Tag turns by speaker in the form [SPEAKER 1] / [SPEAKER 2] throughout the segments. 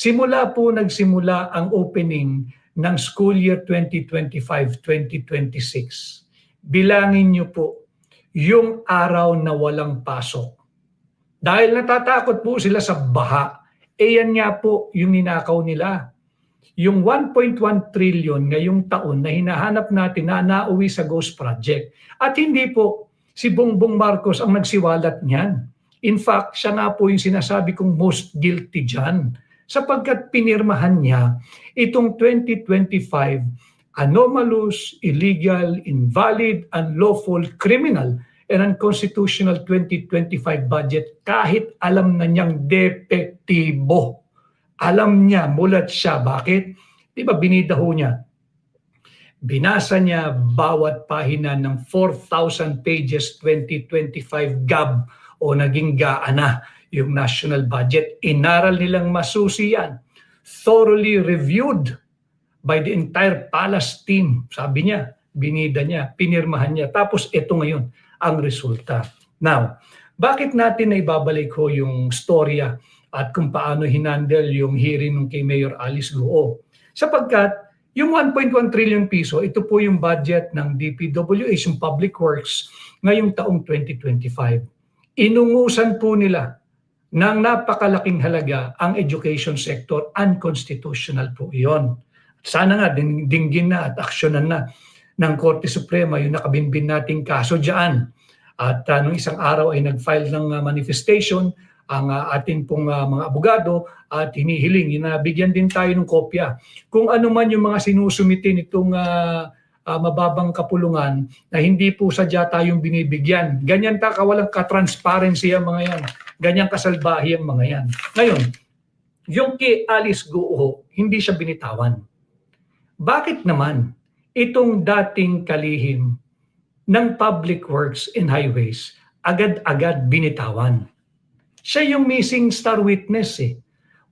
[SPEAKER 1] Nagsimula ang opening ng school year 2025-2026. Bilangin niyo po yung araw na walang pasok. Dahil natatakot po sila sa baha, yan nga po yung ninakaw nila. Yung 1.1 trillion ngayong taon na hinahanap natin na nauwi sa Ghost Project. At hindi po si Bongbong Marcos ang nagsiwalat niyan. In fact, siya nga po yung sinasabi kong most guilty dyan. Sapagkat pinirmahan niya itong 2025 anomalous, illegal, invalid, unlawful, criminal, and unconstitutional 2025 budget kahit alam na niyang depektibo. Alam niya, mulat siya. Bakit? Di ba binidaho niya? Binasa niya bawat pahina ng 4,000 pages 2025 GAB o naging gaana yung national budget. Inaral nilang masusi yan. Thoroughly reviewed by the entire palace team. Sabi niya, binida niya, pinirmahan niya. Tapos ito ngayon ang resulta. Now, bakit natin na ibabalik ko yung storya at kung paano hinandle yung hearing ng kay Mayor Alice Guo? Sapagkat yung 1.1 trillion piso, ito po yung budget ng DPWH, yung Public Works, ngayong taong 2025. Inungusan po nila ng napakalaking halaga ang education sector. Unconstitutional po iyon. Sana nga dinggin na at aksyonan na ng Korte Suprema yung nakabinbin nating kaso dyan. At nung isang araw ay nag-file ng manifestation ang ating pong mga abogado at hinihiling, nabigyan din tayo ng kopya. Kung ano man yung mga sinusumite nitong mababang kapulungan na hindi po sadya tayong binibigyan. Ganyan kawalang ka-transparency ang mga yan. Ganyan kasalbahi ang mga yan. Ngayon, yung kay Alice Guo, hindi siya binitawan. Bakit naman itong dating kalihim ng Public Works and Highways agad-agad binitawan? Siya yung missing star witness eh.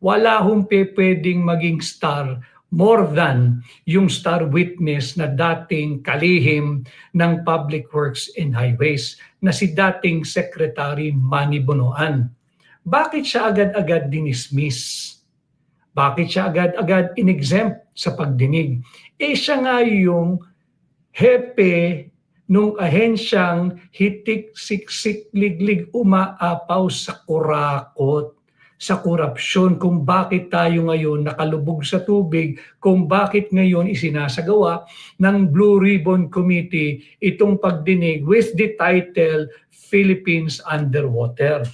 [SPEAKER 1] Wala hong pwedeng maging star more than yung star witness na dating kalihim ng Public Works and Highways na si dating Secretary Manny Bonoan. Bakit siya agad-agad dinismiss? Bakit siya agad-agad inexempt sa pagdinig? Siya nga yung hepe nung ahensyang hitik, siksik, liglig, umaapaw sa kurakot, sa korupsyon, kung bakit tayo ngayon nakalubog sa tubig, kung bakit ngayon isinasagawa ng Blue Ribbon Committee itong pagdinig with the title Philippines Underwater.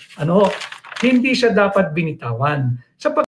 [SPEAKER 1] Hindi siya dapat binitawan.